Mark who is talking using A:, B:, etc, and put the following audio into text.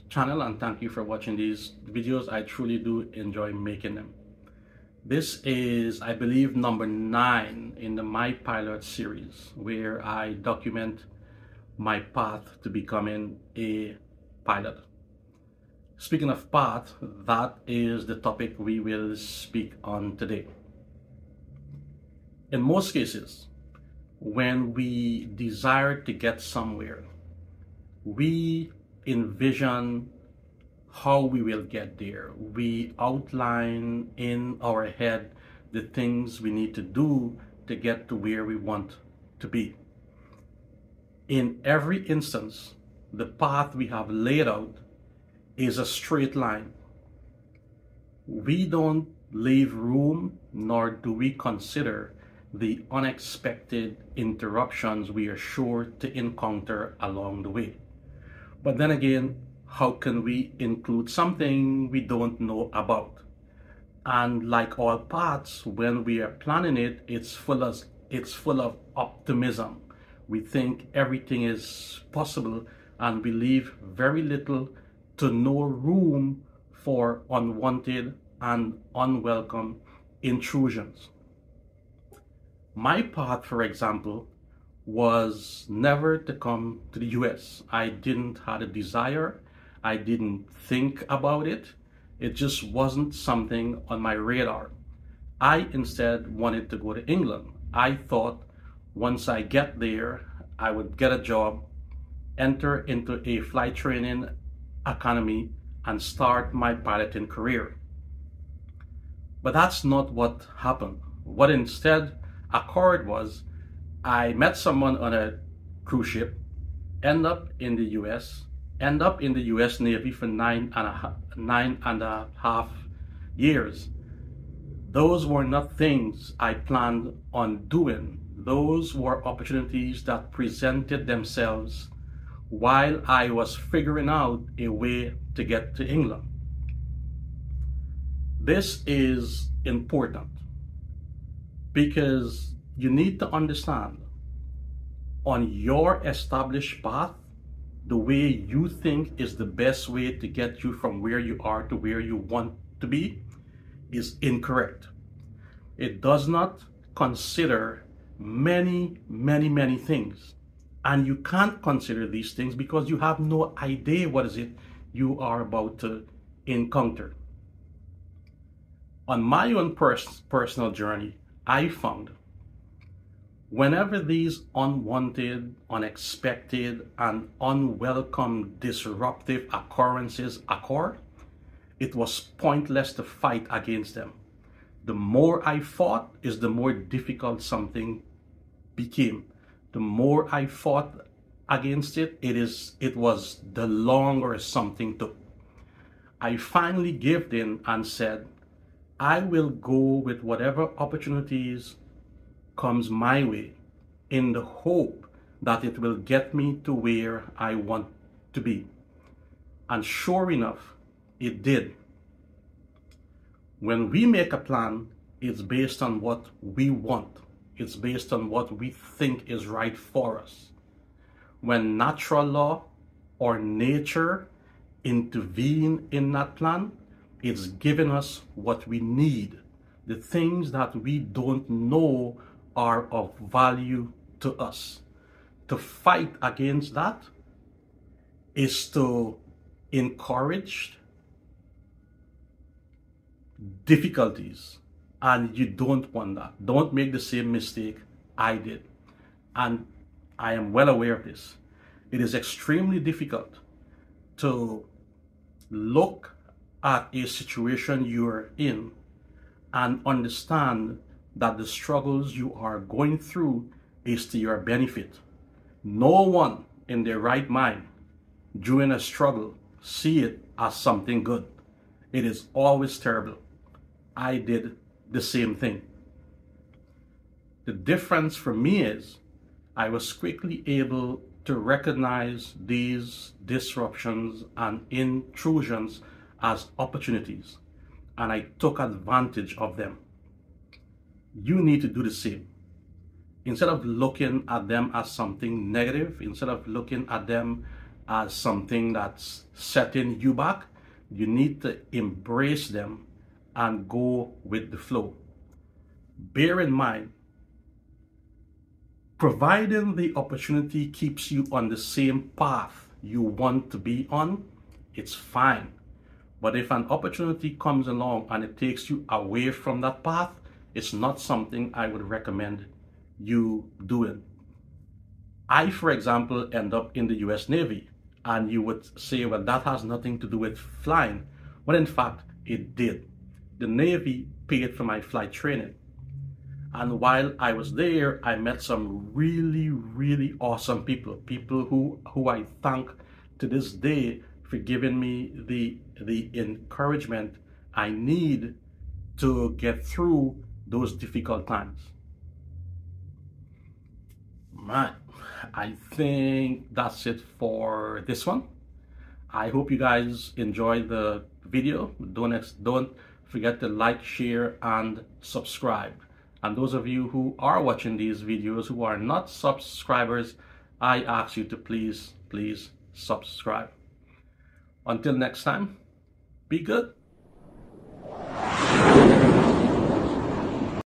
A: channel, and thank you for watching these videos. I truly do enjoy making them. This is, I believe, number 9 in the My Pilot series, where I document my path to becoming a pilot. Speaking of path, that is the topic we will speak on today. In most cases, when we desire to get somewhere, we envision how we will get there. We outline in our head the things we need to do to get to where we want to be. In every instance, the path we have laid out is a straight line. We don't leave room, nor do we consider the unexpected interruptions we are sure to encounter along the way. But then again, how can we include something we don't know about? And like all paths, when we are planning it, it's full of optimism. We think everything is possible, and we leave very little to no room for unwanted and unwelcome intrusions. My path, for example, was never to come to the US. I didn't have a desire. I didn't think about it. It just wasn't something on my radar. I instead wanted to go to England. I thought once I get there, I would get a job, enter into a flight training academy, and start my piloting career. But that's not what happened. What instead occurred was I met someone on a cruise ship, end up in the US Navy for nine and a half years. Those were not things I planned on doing. Those were opportunities that presented themselves while I was figuring out a way to get to England. This is important because you need to understand, on your established path, the way you think is the best way to get you from where you are to where you want to be is incorrect. It does not consider many things. And you can't consider these things because you have no idea what is it you are about to encounter. On my own personal journey, I found whenever these unwanted, unexpected, and unwelcome disruptive occurrences occur, it was pointless to fight against them. The more I fought is the more difficult something became. The more I fought against it, it was the longer something took. I finally gave in and said, I will go with whatever opportunities comes my way in the hope that it will get me to where I want to be. And sure enough, it did. When we make a plan, it's based on what we want. It's based on what we think is right for us. When natural law or nature intervene in that plan, it's giving us what we need. The things that we don't know are of value to us. To fight against that is to encourage difficulties, and you don't want that. Don't make the same mistake I did, and I am well aware of this. It is extremely difficult to look at a situation you're in and understand that the struggles you are going through is to your benefit. No one in their right mind during a struggle see it as something good. It is always terrible. I did the same thing. The difference for me is I was quickly able to recognize these disruptions and intrusions as opportunities, and I took advantage of them. You need to do the same. Instead of looking at them as something negative, instead of looking at them as something that's setting you back. You need to embrace them and go with the flow. Bear in mind, providing the opportunity keeps you on the same path you want to be on, it's fine. But if an opportunity comes along and it takes you away from that path, it's not something I would recommend you doing. I, for example, end up in the US Navy, and you would say, well, that has nothing to do with flying. Well, in fact, it did. The Navy paid for my flight training. And while I was there, I met some really, really awesome people who I thank to this day for giving me the encouragement I need to get through those difficult times. Right, I think that's it for this one. I hope you guys enjoyed the video. Don't forget to like, share, and subscribe. And those of you who are watching these videos who are not subscribers, I ask you to please subscribe. Until next time, be good.